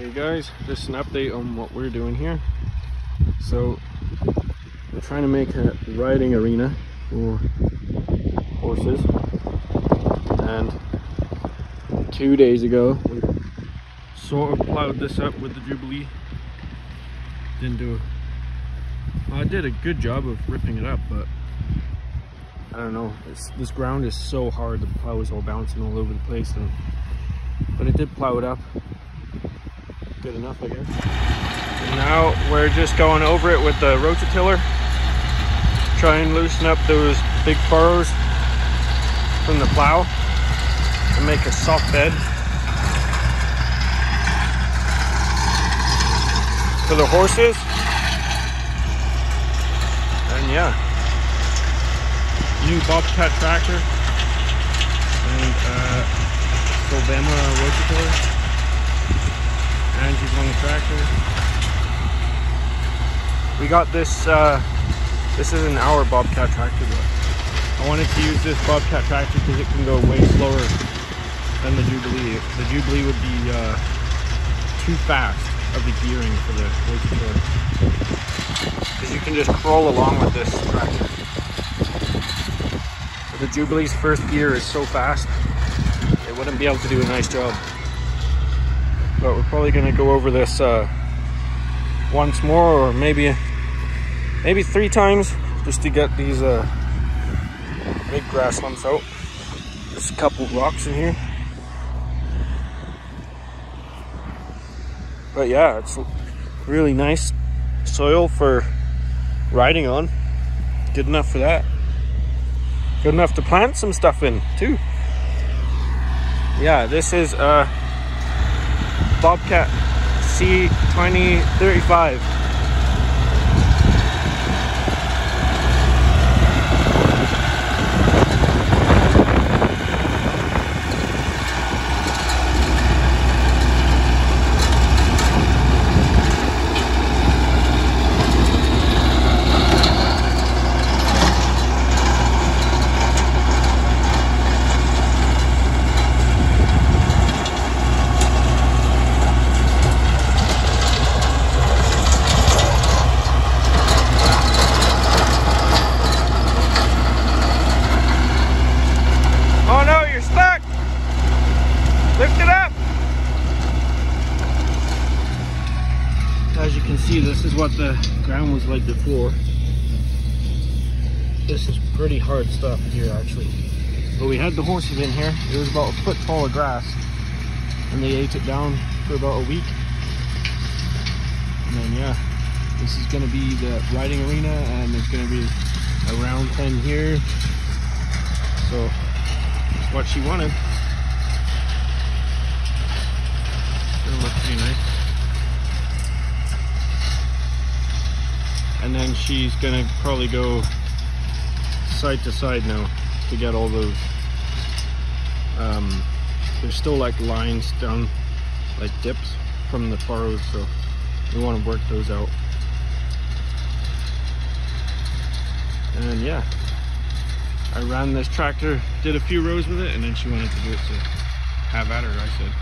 Hey guys, just an update on what we're doing here. So we're trying to make a riding arena for horses, and 2 days ago we sort of plowed this up with the Jubilee. I did a good job of ripping it up, but I don't know, this ground is so hard, the plow is all bouncing all over the place, but it did plow it up good enough, I guess. And now we're just going over it with the rototiller, try and loosen up those big furrows from the plow and make a soft bed for the horses. And yeah, new BOBCAT tractor and Alabama rototiller. And she's on the tractor. We got this, this isn't our BOBCAT tractor, but I wanted to use this BOBCAT tractor because it can go way slower than the Jubilee. The Jubilee would be too fast of the gearing for the rototiller, because you can just crawl along with this tractor. But the Jubilee's first gear is so fast, it wouldn't be able to do a nice job. But we're probably going to go over this once more, or maybe 3 times, just to get these big grass lumps out. There's a couple of rocks in here. But yeah, it's really nice soil for riding on. Good enough for that. Good enough to plant some stuff in too. Yeah, this is BOBCAT C2035. Lift it up! As you can see, this is what the ground was like before. This is pretty hard stuff here, actually. But we had the horses in here. It was about a foot tall of grass, and they ate it down for about a week. And then yeah, this is going to be the riding arena, and there's going to be a round pen here. So it's what she wanted. Look pretty nice. And then she's gonna probably go side to side now to get all those there's still like lines down, like dips from the furrows, so we want to work those out. And yeah, I ran this tractor, did a few rows with it, and then she wanted to do it, so have at her, I said.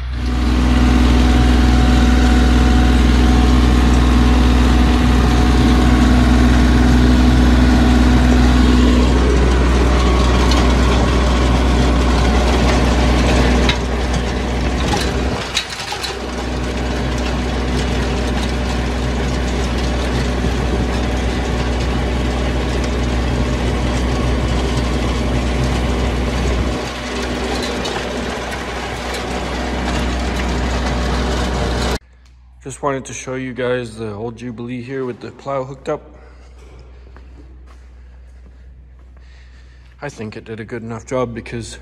Just wanted to show you guys the old Jubilee here with the plow hooked up. I think it did a good enough job, because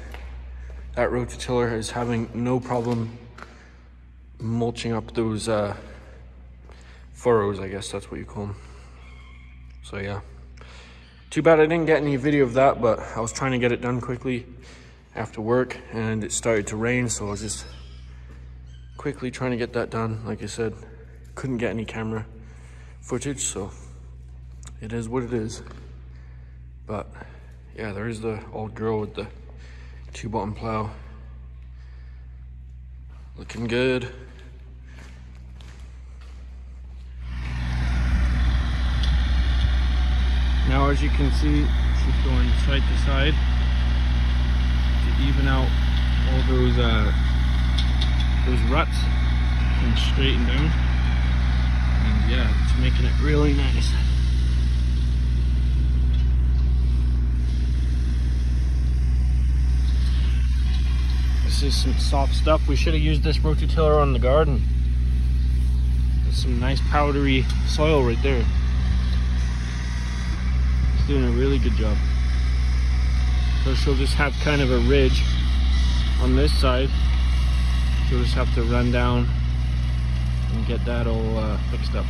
that rototiller is having no problem mulching up those furrows, I guess that's what you call them. So yeah, too bad I didn't get any video of that, but I was trying to get it done quickly after work, and it started to rain, so I was just quickly trying to get that done. Like I said, couldn't get any camera footage, so it is what it is. But yeah, there is the old girl with the 2-button plow. Looking good. now, as you can see, she's going side to side to even out all those ruts and straighten down. And yeah, it's making it really nice. This is some soft stuff. We should have used this rototiller on the garden. There's some nice powdery soil right there. It's doing a really good job. So she'll just have kind of a ridge on this side. She'll just have to run down and get that all fixed up.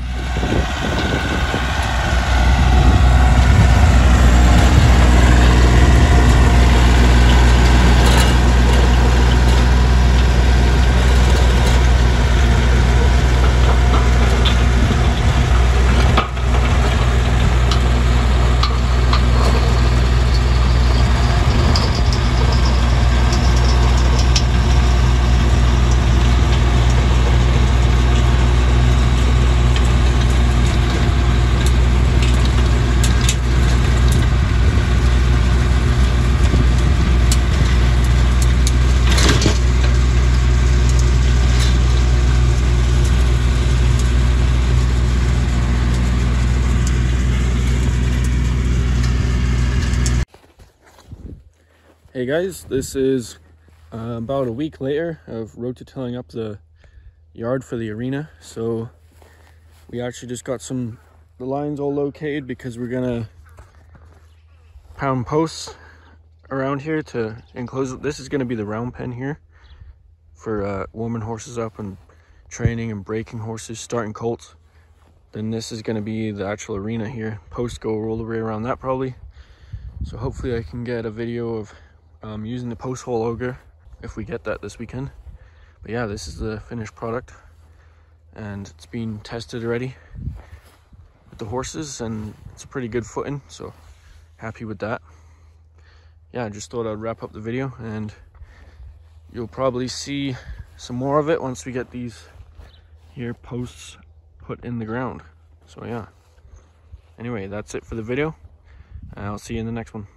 Hey guys, this is about a week later of rototilling up the yard for the arena. So we actually just got the lines all located because we're gonna pound posts around here to enclose it. This is gonna be the round pen here for warming horses up and training and breaking horses, starting colts. Then this is gonna be the actual arena here. Posts go all the way around that probably. So hopefully I can get a video of using the post hole auger if we get that this weekend. But yeah, this is the finished product and it's been tested already with the horses and it's a pretty good footing, so happy with that. Yeah, I just thought I'd wrap up the video and you'll probably see some more of it once we get these here posts put in the ground. So yeah, anyway, that's it for the video. I'll see you in the next one.